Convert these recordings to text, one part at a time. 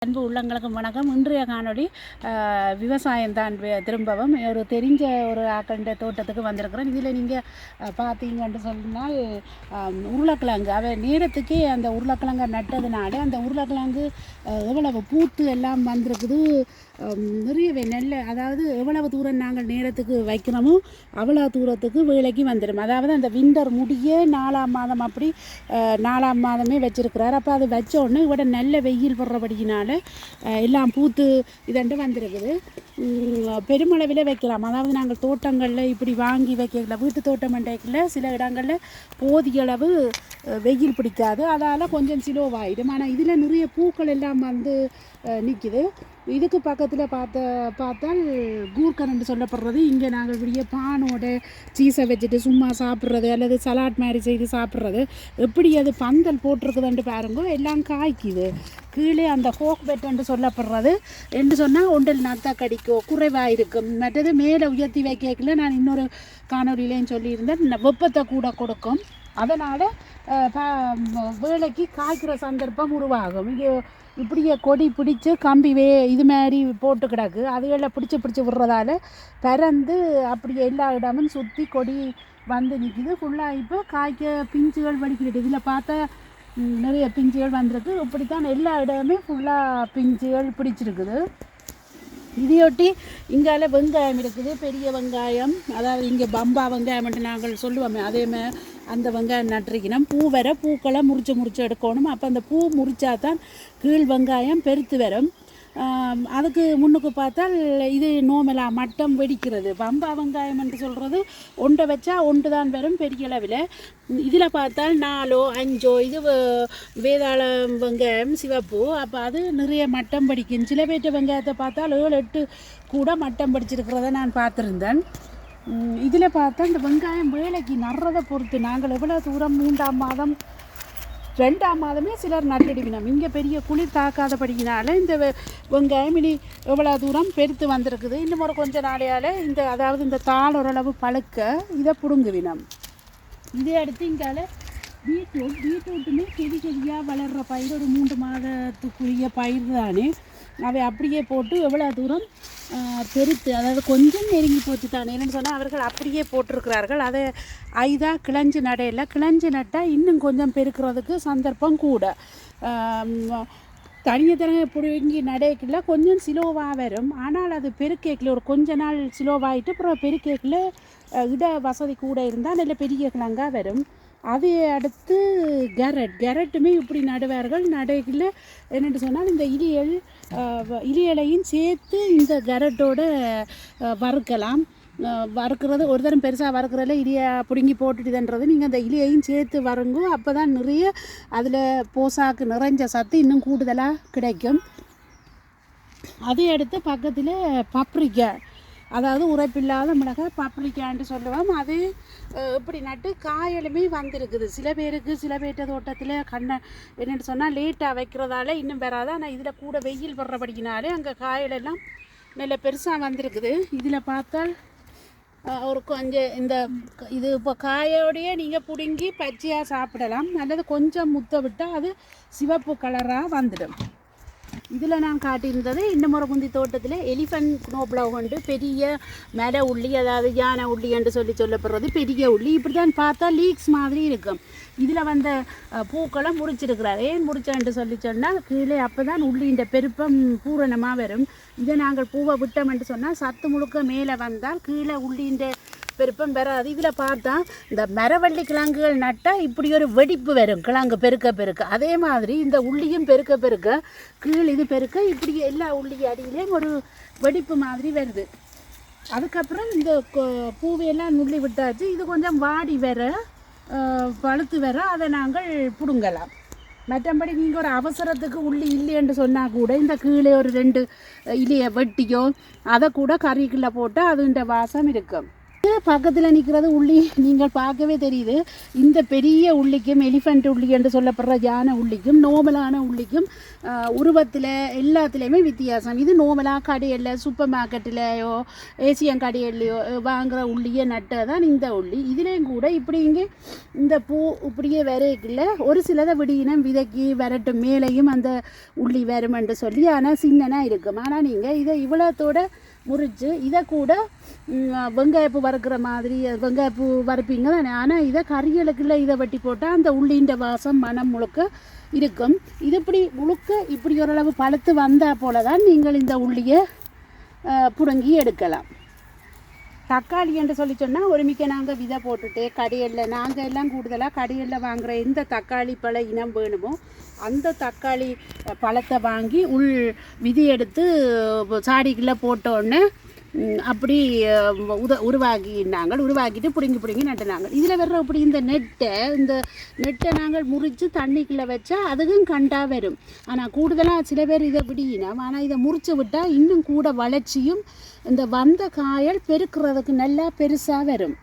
அன்பு உள்ளங்களுக்கு வணக்கம். இன்றைய காணொளி விவசாயம் தான். திரும்பவும் ஒரு தெரிஞ்ச ஒரு ஆக்கண்ட தோட்டத்துக்கு வந்திருக்கிறோம். இதில் நீங்கள் பார்த்தீங்கன்னு சொன்னால் உருளைக்கிழங்கு நேரத்துக்கே அந்த உருளைக்கிழங்கை நட்டதுனால அந்த உருளைக்கிழங்கு எவ்வளவு பூத்து எல்லாம் வந்திருக்குது. நிறையவே நெல், அதாவது எவ்வளவு தூரம் நாங்கள் நேரத்துக்கு வைக்கிறோமோ அவ்வளோ தூரத்துக்கு வேலைக்கு வந்துடும். அதாவது அந்த விண்டர் முடிய 4ஆம் மாதம் அப்படி 4ஆம் மாதமே வச்சிருக்கிறார். அப்போ அது வச்ச உடனே இவட நல்ல வெயில் போடுறபடினால எல்லாம் பூத்து இதண்டு வந்திருக்குது. பெருமளவில் வைக்கலாம். அதாவது நாங்கள் தோட்டங்களில் இப்படி வாங்கி வைக்கல, வீட்டு தோட்டம் மண்டைக்குள்ள சில இடங்களில் போதிய அளவு வெயில் பிடிக்காது, அதால் கொஞ்சம் சிலோவாயிடும். ஆனால் இதில் நிறைய பூக்கள் எல்லாம் வந்து நிற்கிது. இதுக்கு பக்கத்தில் பார்த்தால் கூர்க்கரண்டு சொல்லப்படுறது. இங்கே நாங்கள் இப்படியே பானோட சீஸை வச்சுட்டு சும்மா சாப்பிட்றது அல்லது சலாட் மாதிரி செய்து சாப்பிட்றது. எப்படி அது பந்தல் போட்டிருக்குதுன்ட்டு பாருங்க, எல்லாம் காய்க்குது. கீழே அந்த ஹோக் பெட்டுன்னு சொல்லப்படுறது என்று சொன்னால் ஒன்றில் நத்தா கடிக்கும், குறைவாக இருக்கும். மற்றது மேலே உயர்த்தி வைக்கல, நான் இன்னொரு காணொலியிலேயும் சொல்லியிருந்தேன், வெப்பத்தை கூட கொடுக்கும். அதனால் வேலைக்கு காய்க்கிற சந்தர்ப்பம் உருவாகும். இங்கே இப்படியே கொடி பிடிச்சி கம்பி இது மாதிரி போட்டு கிடக்கு. அதுகளில் பிடிச்சி விடுறதால பறந்து அப்படியே எல்லா இடமும் சுற்றி கொடி வந்து நிற்கிது. ஃபுல்லாக இப்போ காய்க்க பிஞ்சுகள் வலிக்கிட்டு. இதில் பார்த்தா நிறைய பிஞ்சுகள் வந்திருக்கு. இப்படித்தான் எல்லா இடமுமே ஃபுல்லாக பிஞ்சுகள் பிடிச்சிருக்குது. இதையொட்டி இங்கால வெங்காயம் இருக்குது, பெரிய வெங்காயம். அதாவது இங்கே பம்பா வெங்காயம்ட்டு நாங்கள் சொல்லுவோமே, அதேமாதிரி அந்த வெங்காயம் நட்டுருக்கணும். பூ வர பூக்களை முறிச்சு எடுக்கணும். அப்போ அந்த பூ முறிச்சா தான் கீழ் வெங்காயம் பெருத்து வரும். அதுக்கு முன்னுக்கு பார்த்தால் இது நோமலாக மட்டம் வெடிக்கிறது. பம்பா வெங்காயம் என்று சொல்கிறது ஒன்றை வச்சா ஒன்று தான் வரும் பெரிய அளவில். இதில் பார்த்தால் 4ஓ 5ஓ இது வேதாளம் வெங்காயம் சிவப்பு. அப்போ அது நிறைய மட்டம் படிக்கும். சில பேற்ற வெங்காயத்தை பார்த்தால் 7 8 கூட மட்டம் படிச்சிருக்கிறத நான் பார்த்துருந்தேன். இதில் பார்த்தா இந்த வெங்காயம் வேலைக்கு நடுறதை பொறுத்து நாங்கள் எவ்வளோ தூரம் 3ஆம் மாதம் 2ஆம் மாதமே சிலர் நட்டுடுவினோம். இங்கே பெரிய குளிர் தாக்காதபடினால இந்த வெங்காயம் இனி எவ்வளோ தூரம் பெருத்து வந்திருக்குது. இன்னும் ஒரு கொஞ்சம் நாளையால் அதாவது இந்த தாள் ஓரளவு பழுக்க இதை பிடுங்குவினோம். இதே அடுத்து இங்கால பீட்ரூட்டுமே செடியாக வளர்கிற பயிர், ஒரு 3 மாதத்துக்குரிய பயிர் தானே. அவை அப்படியே போட்டு எவ்வளோ தூரம் பெருத்து, அதாவது கொஞ்சம் நெருங்கி போச்சு தானே. என்னென்னு சொன்னால் அவர்கள் அப்படியே போட்டிருக்கிறார்கள். அதை கிளஞ்சி கிளஞ்சி நட்டால் இன்னும் கொஞ்சம் பெருக்கிறதுக்கு சந்தர்ப்பம் கூட. தனியாக பிடுங்கி நடையக்கில் கொஞ்சம் சிலோவாக வரும். ஆனால் அது பெருக்கேக்கில் ஒரு கொஞ்ச நாள் சிலோவாகிட்டு அப்புறம் பெருக்கேக்கில் இட வசதி கூட இருந்தால் நல்ல பெரிய கிழங்காக வரும். அது அடுத்து கேரட்டுமே இப்படி நடுவார்கள். நடையில் என்னென்னு சொன்னால் இந்த இலியலையும் சேர்த்து இந்த கேரட்டோட வறுக்கலாம். வறுக்கிறது ஒரு தரம் பெருசாக வறுக்கிறதுல இலியை பிடுங்கி போட்டுட்டுதுன்றது நீங்கள் அந்த இலியையும் சேர்த்து வறுங்கோ. அப்போ தான் நிறைய அதில் போசாக்கு நிறைஞ்ச சத்து இன்னும் கூடுதலாக கிடைக்கும். அதை அடுத்து பக்கத்தில் பப்ரிக்கா, அதாவது உரைப்பில்லாத மிளகாய் பப்ரிக்கான்னு சொல்லுவோம். அது இப்படி நட்டு காயலுமே வந்திருக்குது. சில பேர்ட்ட தோட்டத்தில் என்னென்னு சொன்னால் லேட்டாக வைக்கிறதால இன்னும் வராது. ஆனால் இதில் கூட வெயில் வர்றபடினாலே அங்கே காயலெல்லாம் நல்ல பெருசாக வந்திருக்குது. இதில் பார்த்தால் ஒரு கொஞ்சம் இது இப்போ காயோடையே நீங்கள் பிடுங்கி பச்சையாக சாப்பிடலாம், அல்லது கொஞ்சம் முத்த விட்டால் அது சிவப்பு கலராக வந்துடும். இதில் நான் காட்டியிருந்தது இன்னும் ஒரு குந்தி தோட்டத்தில் எலிஃபண்ட் குனோப்ளவ் கொண்டு பெரிய மர உள்ளி, அதாவது யானை உள்ளி என்று சொல்லப்படுறது பெரிய உள்ளி. இப்படி தான் பார்த்தா லீக்ஸ் மாதிரி இருக்கும். இதில் வந்த பூக்களை முடிச்சிருக்கிறார். ஏன் முடிச்சேன்ட்டு சொன்னால் கீழே அப்போ தான் உள்ளின்ற பெருப்பம் பூரணமாக வரும். இதை நாங்கள் பூவை விட்டோம்னு சொன்னால் சத்து முழுக்க மேலே வந்தால் கீழே உள்ளின்ற பெருப்பம் வராது. இதில் பார்த்தா இந்த மரவள்ளி கிழங்குகள் நட்டால் இப்படி ஒரு வெடிப்பு வரும், கிழங்கு பெருக்க. அதே மாதிரி இந்த உள்ளியும் பெருக்க கீழ் இது பெருக்க இப்படி எல்லா உள்ளி அடியிலையும் ஒரு வெடிப்பு மாதிரி வருது. அதுக்கப்புறம் இந்த பூவையெல்லாம் நுள்ளி விட்டாச்சு. இது கொஞ்சம் வாடி பழுத்து அதை நாங்கள் பிடுங்கலாம். மற்றபடி நீங்கள் ஒரு அவசரத்துக்கு உள்ளி இல்லைன்னு சொன்னால் கூட இந்த கீழே ஒரு 2 இலையை வெட்டியோ அதை கூட கறிக்குள்ளே போட்டால் அதுன்ற வாசம் இருக்கும். பக்கத்தில் நிற்கிறது உள்ளி நீங்கள் பார்க்கவே தெரியுது. இந்த பெரிய உள்ளிக்கும் எலிஃபண்ட் உள்ளி என்று சொல்லப்படுற யானை உள்ளிக்கும் நோமலான உள்ளிக்கும் உருவத்தில் எல்லாத்துலேயுமே வித்தியாசம். இது நோமலாக கடையில் சூப்பர் மார்க்கெட்டிலையோ ஏசியன் கடையிலையோ வாங்குகிற உள்ளியை நட்டதான் இந்த உள்ளி. இதுலேயும் கூட இப்படி இங்கே இந்த பூ இப்படியே வரைக்குள்ள ஒரு சிலதை விடியினம் விதைக்கு வரட்டும் மேலேயும் அந்த உள்ளி வருமென்று சொல்லி ஆனால் சின்னனாக இருக்கும். ஆனால் நீங்கள் இதை இவ்வளோத்தோட முறித்து இதை கூட வெங்காயப்பு வறுக்கிற மாதிரி வெங்காயப்பு வறுப்பீங்க தானே. ஆனால் இதை கறிகளுக்குள்ள இதை வெட்டி போட்டால் அந்த உள்ளின்ற வாசம் மனம் முழுக்க இருக்கும். இது இப்படி முழுக்க இப்படி ஓரளவு பழுத்து வந்தால் போல தான் நீங்கள் இந்த உள்ளியை புடுங்கி எடுக்கலாம். தக்காளி என்று சொல்லி சொன்னால் ஒரு மிக்க நாங்கள் விதை போட்டுட்டு கடையில் நாங்கள் எல்லாம் கூடுதலாக கடையில் வாங்குகிற எந்த தக்காளி பழ இனம் வேணுமோ அந்த தக்காளி பழத்தை வாங்கி விதி எடுத்து சாடிக்குள்ளே போட்டோன்னே அப்படி உருவாக்கிட்டு பிடுங்கி நட்டுனாங்க. இதில் வர்ற அப்படி இந்த நெட்டை நாங்கள் முறித்து தண்ணிக்குள்ளே வச்சா அதுக்கும் கண்டா வரும். ஆனால் கூடுதலாக சில பேர் இதை விடியினோம். ஆனால் இதை முறித்து விட்டால் இன்னும் கூட வளர்ச்சியும் இந்த வந்த காயல் பெருக்கிறதுக்கு நல்லா பெருசாக வரும்.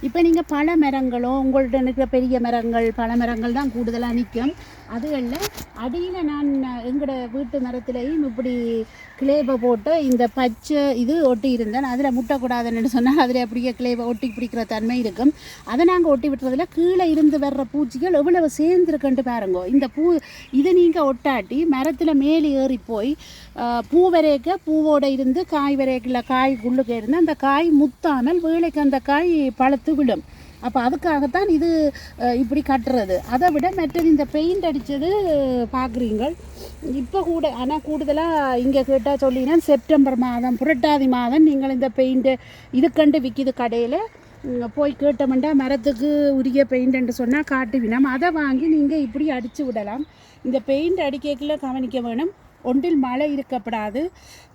இப்போ நீங்கள் பல மரங்களோ உங்கள்கிட்ட இருக்கிற பெரிய மரங்கள் பல மரங்கள் தான் கூடுதலாக நிற்கும். அதுகளில் அடியில் நான் எங்களோட வீட்டு மரத்துலேயும் இப்படி கிளேபை போட்டு இந்த பச்சை இது ஒட்டி இருந்தேன். அதில் முட்டக்கூடாதுன்னு சொன்னால் அதில் அப்படியே கிளேபை ஒட்டி பிடிக்கிற தன்மை இருக்கும். அதை நாங்கள் ஒட்டி விட்டுறதில் கீழே இருந்து வர்ற பூச்சிகள் எவ்வளவு சேர்ந்துருக்குன்ட்டு பாருங்கோ. இந்த இதை நீங்கள் ஒட்டாட்டி மரத்தில் மேலே ஏறி போய் பூ வரைக்க பூவோடு இருந்து காய் வரைக்கல காய் உள்ளுக்க இருந்து அந்த காய் முத்தாமல் வேலைக்கு அந்த காய் பழுத்து விடும். அப்போ அதுக்காகத்தான் இது இப்படி கட்டுறது. அதை விட மற்றது இந்த பெயிண்ட் அடித்தது பார்க்குறீங்க இப்போ கூட. ஆனால் கூடுதலாக இங்கே கேட்டால் சொல்லினா செப்டம்பர் மாதம் புரட்டாதி மாதம் நீங்கள் இந்த பெயிண்ட்டு இதுக்கண்டு விற்கிது கடையில் போய் கேட்டோம்னா மரத்துக்கு உரிய பெயிண்ட்டுன்னு சொன்னால் காட்டுவினோம். அதை வாங்கி நீங்கள் இப்படி அடித்து விடலாம். இந்த பெயிண்ட் அடிக்கல கவனிக்க வேணும். ஒன்றில் மழை இருக்கப்படாது.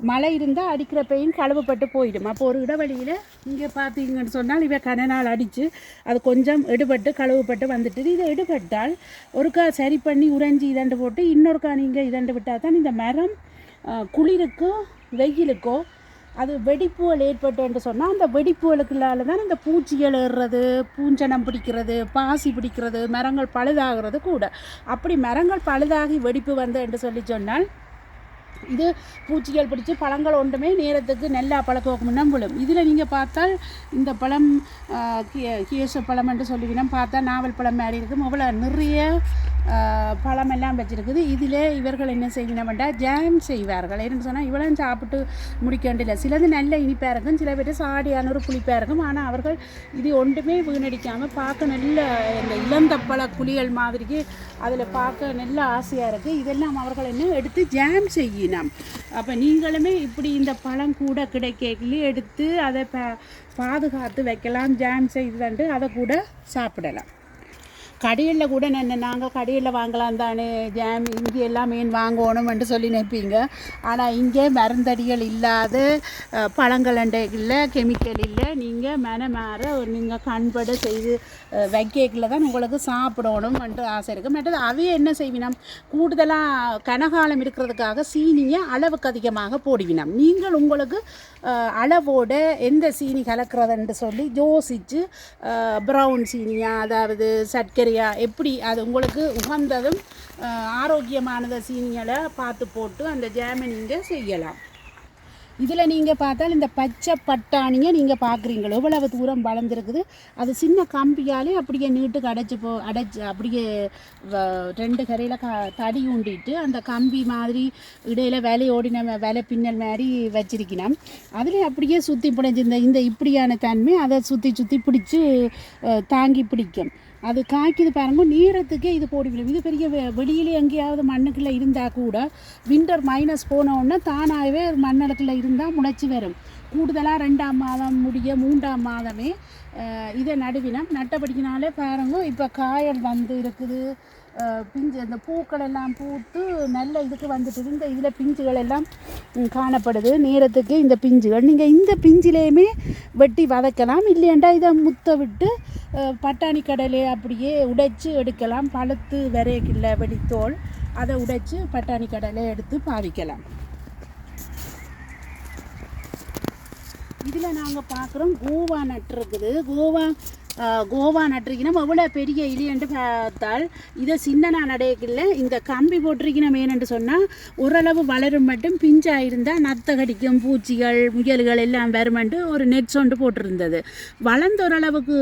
மழை இருந்தால் அடிக்கிற பெயின் கழுவுப்பட்டு போயிடும். அப்போ ஒரு இடைவெளியில் இங்கே பார்த்தீங்கன்னு சொன்னால் இவை கனநாள் அடித்து அது கொஞ்சம் எடுபட்டு கழுவுப்பட்டு வந்துட்டு இதை எடுபட்டால் ஒருக்கா சரி பண்ணி உறைஞ்சி இதண்டு போட்டு இன்னொருக்கா நீங்கள் இதண்டு விட்டால் தான் இந்த மரம் குளிருக்கோ வெயிலுக்கோ அது வெடிப்புகள் ஏற்பட்டுன்னு சொன்னால் அந்த வெடிப்புகளுக்குள்ளால தான் இந்த பூச்சிகள் ஏறுறது பூஞ்சனம் பிடிக்கிறது பாசி பிடிக்கிறது மரங்கள் பழுதாகிறது கூட. அப்படி மரங்கள் பழுதாகி வெடிப்பு வந்து என்று சொல்லி சொன்னால் இது பூச்சிகள் பிடிச்சி பழங்கள் ஒன்றுமே நேரத்துக்கு நல்லா பழக்கமுன்னா விழும். இதில் நீங்கள் பார்த்தால் இந்த பழம் கேச பழம் என்று சொல்லுவீங்கன்னா பார்த்தா நாவல் பழம் மாதிரி இருக்கும். அவ்வளோ நிறைய பழமெல்லாம் வச்சுருக்குது. இதில் இவர்கள் என்ன செய்யணும்டா ஜாம் செய்வார்கள். என்னென்னு சொன்னால் இவ்வளோ சாப்பிட்டு முடிக்கண்டில்லை. சிலது நல்ல இனிப்பாக இருக்கும், சில பேர் சாடியான ஒரு புளிப்பாக இருக்கும். ஆனால் அவர்கள் இது ஒன்றுமே வீணடிக்காமல் பார்க்க நல்ல இந்த இளந்தப்பழ குழிகள் மாதிரிக்கு அதில் பார்க்க நல்ல ஆசையாக இருக்குது. இதெல்லாம் அவர்கள் என்ன எடுத்து ஜாம் செய்யணும். அப்போ நீங்களுமே இப்படி இந்த பழம் கூட கிடைக்கலே எடுத்து அதை பாதுகாத்து வைக்கலாம். ஜாம் செய்து அதை கூட சாப்பிடலாம். கடையில் கூட நாங்கள் கடையில் வாங்கலாம் தானே ஜாம் இங்கே எல்லாம் மீன் வாங்கணும்னு சொல்லி நினைப்பீங்க. ஆனால் இங்கே மருந்தடிகள் இல்லாத பழங்கள் இல்லை, கெமிக்கல் இல்லை. நீங்கள் மனமாற நீங்கள் கண்பட செய்து வைக்கல தான் உங்களுக்கு சாப்பிடணும்ன்ட்டு ஆசை இருக்குது. மற்றது அவையே என்ன செய்வினோம் கூடுதலாக கனகாலம் இருக்கிறதுக்காக சீனியை அளவுக்கு அதிகமாக போடுவினோம். நீங்கள் உங்களுக்கு அளவோட எந்த சீனி கலக்கிறதுன்னு சொல்லி யோசித்து ப்ரௌன் சீனியா அதாவது சர்க்கரை எப்படி அது உங்களுக்கு உகந்ததும் ஆரோக்கியமானத சீனிகளை பார்த்து போட்டு அந்த ஜாமை நீங்கள் செய்யலாம். இதில் நீங்கள் பார்த்தால் இந்த பச்சை பட்டாணியை நீங்கள் பார்க்குறீங்களோ இவ்வளவு தூரம் வளர்ந்துருக்குது. அது சின்ன கம்பியாலே அப்படியே நீட்டுக்கு அடைச்சி அப்படியே ரெண்டு கரையில் தடி ஊண்டிட்டு அந்த கம்பி மாதிரி இடையில் விலையோடின விலை பின்னல் மாதிரி வச்சிருக்கணும். அதில் அப்படியே சுற்றி பிடிச்சி இந்த இப்படியான தன்மை அதை சுற்றி பிடிச்சி தாங்கி பிடிக்கும். அது காய்க்குது பாருங்க நேரத்துக்கே இது போடிவிடும். இது பெரிய வெளியிலே எங்கேயாவது மண்ணுக்குள்ளே இருந்தால் கூட விண்டர் மைனஸ் போனோடனே தானாகவே மண்ணடுக்குள்ளே இருந்தால் முளைச்சி வரும். கூடுதலாக 2ஆம் மாதம் முடிய 3ஆம் மாதமே இதை நடுவினம் நட்டப்படிக்கினாலே பாருங்க இப்போ காயல் வந்து இருக்குது. பிஞ்சு அந்த பூக்கள் எல்லாம் பூத்து நல்ல இதுக்கு வந்துட்டு இந்த இதில் பிஞ்சுகள் எல்லாம் காணப்படுது. நேரத்துக்கு இந்த பிஞ்சுகள் நீங்கள் இந்த பிஞ்சிலேயுமே வெட்டி வதக்கலாம். இல்லையாண்டா இதை முத்த விட்டு பட்டாணி கடலை அப்படியே உடைச்சி எடுக்கலாம். பழுத்து வரைக்கில்ல வெடித்தோல் அதை உடைச்சி பட்டாணி கடலை எடுத்து பாவிக்கலாம். இதில் நாங்கள் பார்க்குறோம் கோவா நட்டு இருக்குது. கோவா நட்டுருக்கணும் எவ்வளோ பெரிய இலியன்று பார்த்தால் இதை சின்ன நடையக்கில்ல இந்த கம்பி போட்டிருக்கணும். ஏனென்று சொன்னால் ஓரளவு வளரும் மட்டும் பிஞ்சாக இருந்தால் நத்தை கடிக்கும் பூச்சிகள் முயல்கள் எல்லாம் வருமென்று ஒரு நெட்ஸ் ஒன்று போட்டிருந்தது. வளர்ந்த ஓரளவுக்கு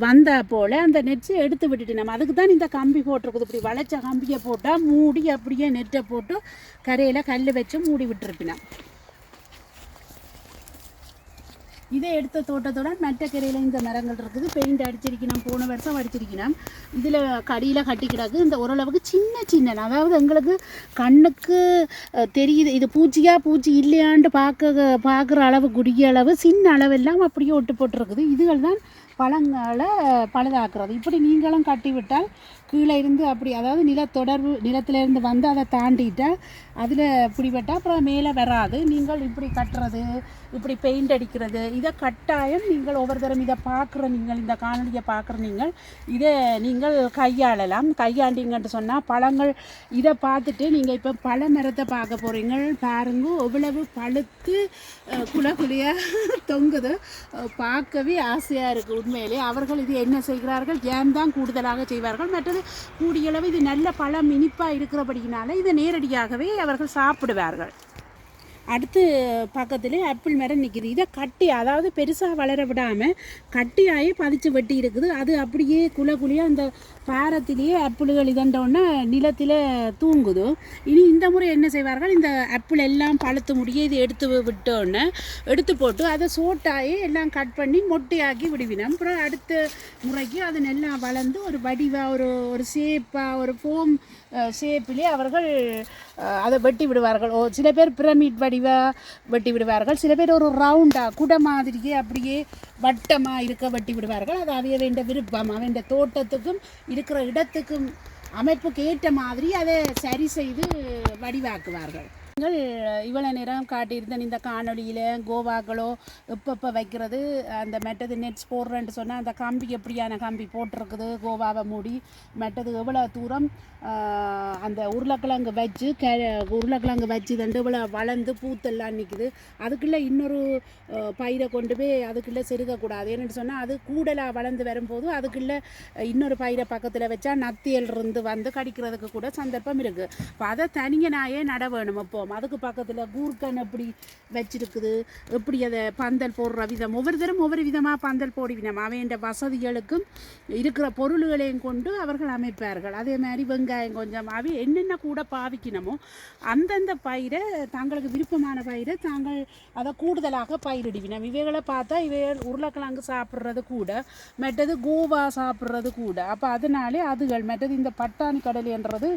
வந்தால் போல் அந்த நெட்ஸை எடுத்து விட்டுட்டு நம்ம அதுக்கு தான் இந்த கம்பி போட்டிருக்குது. இப்படி வளைச்ச கம்பியை போட்டால் மூடி அப்படியே நெட்டை போட்டு கரையில் கல் வச்சு மூடி விட்டுருப்பினோம். இதை எடுத்த தோட்டத்தோட மற்ற கரையில் இந்த மரங்கள் இருக்குது. பெயிண்ட் அடிச்சிருக்கணும், போன வருஷம் அடிச்சிருக்கணும். இதில் கடியில் கட்டி கிடக்கு. இந்த ஓரளவுக்கு சின்ன அதாவது எங்களுக்கு கண்ணுக்கு தெரியுது இது பூச்சி இல்லையாண்டு பார்க்குற அளவு குடிய அளவு சின்ன அளவெல்லாம் அப்படியே ஒட்டு போட்டுருக்குது. இதுகள் தான் பழங்களை பழுதாக்குறது. இப்படி நீங்களும் கட்டி விட்டால் கீழே இருந்து அப்படி அதாவது நிலத்திலேருந்து வந்து அதை தாண்டிட்டால் அதில் பிடிபட்டால் அப்புறம் மேலே வராது. நீங்கள் இப்படி கட்டுறது, இப்படி பெயிண்ட் அடிக்கிறது, இதை கட்டாயம் நீங்கள் ஒவ்வொரு தரம் இதை பார்க்குற நீங்கள் இந்த காணொலியை பார்க்குற நீங்கள் இதை நீங்கள் கையாளலாம். கையாண்டிங்கன்னு சொன்னால் பழங்கள் இதை பார்த்துட்டு நீங்கள் இப்போ பழ மரத்தை பார்க்க போகிறீங்க. பாருங்க எவ்வளவு பழுத்து குலையாக தொங்குது. பார்க்கவே ஆசையாக இருக்குது. உண்மையிலே அவர்கள் இது என்ன செய்கிறார்கள், ஜாம் தான் கூடுதலாக செய்வார்கள். மற்றது கூடியளவு இது நல்ல பழம் இனிப்பாக இருக்கிறபடினால இதை நேரடியாகவே அவர்கள் சாப்பிடுவார்கள். அடுத்து பக்கத்துலேயே ஆப்பிள் மரம் நிற்கிது. இதை கட்டி அதாவது பெருசாக வளர விடாமல் கட்டியாகி பதிச்சு வெட்டி இருக்குது. அது அப்படியே குழியாக அந்த பாரத்திலேயே ஆப்பிள்கள் இதண்டோன்னா நிலத்தில் தூங்குது. இனி இந்த முறை என்ன செய்வார்கள், இந்த ஆப்பிள் எல்லாம் பழுத்து முடிய இது எடுத்து எடுத்து போட்டு அதை சோட்டாகி எல்லாம் கட் பண்ணி மொட்டையாக்கி விடுவினோம். அப்புறம் அடுத்த முறைக்கு அது நல்லா வளர்ந்து ஒரு வடிவாக ஒரு ஷேப்பாக ஒரு ஃபோம் ஷேப்பிலே அவர்கள் அதை வெட்டி விடுவார்கள். சில பேர் பிரமிட் வடிவாக வெட்டி விடுவார்கள். சில பேர் ஒரு ரவுண்டாக குடை மாதிரியே அப்படியே வட்டமாக இருக்க வெட்டி விடுவார்கள். அது அவைய வேண்ட விருப்பம், அவன் தோட்டத்துக்கும் இருக்கிற இடத்துக்கும் அமைப்புக்கு ஏற்ற மாதிரி அதை சரி செய்து வடிவாக்குவார்கள். நீங்கள் இவ்வளோ நேரம் காட்டியிருந்தேன் இந்த காணொலியில் கோவாக்களோ எப்பப்போ வைக்கிறது, அந்த மெட்டது நெட்ஸ் போடுறேன்னு சொன்னால் அந்த கம்பி எப்படியான கம்பி போட்டிருக்குது கோவாவை மூடி, மெட்டது எவ்வளோ தூரம் அந்த உருளைக்கிழங்கு வச்சு தண்டு இவ்வளோ வளர்ந்து பூத்தெல்லாம் நிற்குது. அதுக்குள்ளே இன்னொரு பயிரை கொண்டு போய் அதுக்குள்ளே செருகக்கூடாது. ஏன்னு சொன்னால் அது கூடலாக வளர்ந்து வரும்போது அதுக்குள்ளே இன்னொரு பயிரை பக்கத்தில் வச்சா நத்தியல் இருந்து வந்து கடிக்கிறதுக்கு கூட சந்தர்ப்பம் இருக்குது. இப்போ அதை தனியனாயே நட வேணும். அப்போ அதுக்கு பக்கத்தில் கூர்க்கன் எப்படி வச்சிருக்குது, எப்படி அதை பந்தல் போடுற விதம் ஒவ்வொரு தரம் ஒவ்வொரு விதமாக பந்தல் போடுவினோம். அவைய வசதிகளுக்கும் இருக்கிற பொருள்களையும் கொண்டு அவர்கள் அமைப்பார்கள். அதே மாதிரி வெங்காயம் கொஞ்சம் அவை என்னென்ன கூட பாவிக்கணுமோ அந்தந்த பயிரை தங்களுக்கு விருப்பமான பயிரை தாங்கள் அதை கூடுதலாக பயிரிடுவினோம். இவைகளை பார்த்தா இவைகள் உருளைக்கிழங்கு சாப்பிட்றது கூட, மெட்டது கோவா சாப்பிட்றது கூட. அப்போ அதனாலே அதுகள் மெட்டது இந்த பட்டாணி கடலைன்றது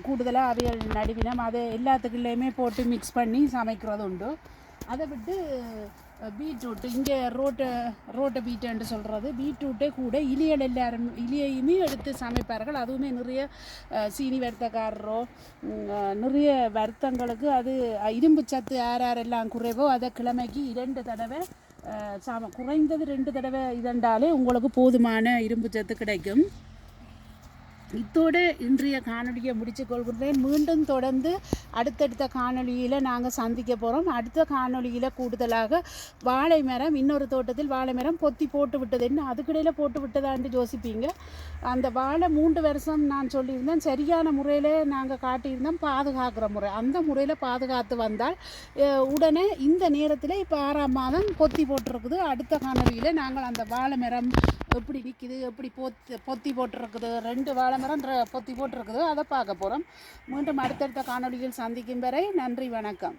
கூடுதலாக அவைகள் நடுவினம். அதை எல்லாத்துக்குள்ளேயுமே போட்டு மிக்ஸ் பண்ணி சமைக்கிறது உண்டு. அதை விட்டு பீட்ரூட்டு இங்கே ரோட்டை பீட்டுன்னு சொல்கிறது பீட்ரூட்டே கூட இலியையுமே எடுத்து சமைப்பார்கள். அதுவுமே நிறைய சீனி வருத்தக்காரரோ நிறைய வருத்தங்களுக்கு அது இரும்பு சத்து யாரெல்லாம் குறைவோ அதை கிழமைக்கு 2 தடவை குறைந்தது 2 தடவை இதண்டாலே உங்களுக்கு போதுமான இரும்பு சத்து கிடைக்கும். இத்தோடு இன்றைய காணொலியை முடித்து கொள்கிறேன். மீண்டும் தொடர்ந்து அடுத்தடுத்த காணொலியில் நாங்கள் சந்திக்க போகிறோம். அடுத்த காணொலியில் கூடுதலாக வாழை மரம், இன்னொரு தோட்டத்தில் வாழை மரம் பொத்தி போட்டு விட்டது, என்ன அதுக்கிடையில் போட்டு விட்டதான்னு யோசிப்பீங்க. அந்த வாழை 3 வருஷம் நான் சொல்லியிருந்தேன், சரியான முறையில் நாங்கள் காட்டியிருந்தோம் பாதுகாக்கிற முறை. அந்த முறையில் பாதுகாத்து வந்தால் உடனே இந்த நேரத்தில் இப்போ 6ஆம் மாதம் பொத்தி போட்டிருக்குது. அடுத்த காணொலியில் நாங்கள் அந்த வாழை மரம் எப்படி நிற்கிது, எப்படி பொத்தி போட்டிருக்குது, 2 வாழை மரம் பொத்தி போட்டிருக்குது, அதை பார்க்க போகிறோம். மீண்டும் அடுத்தடுத்த காணொலியில் சந்திக்கும் வரை நன்றி, வணக்கம்.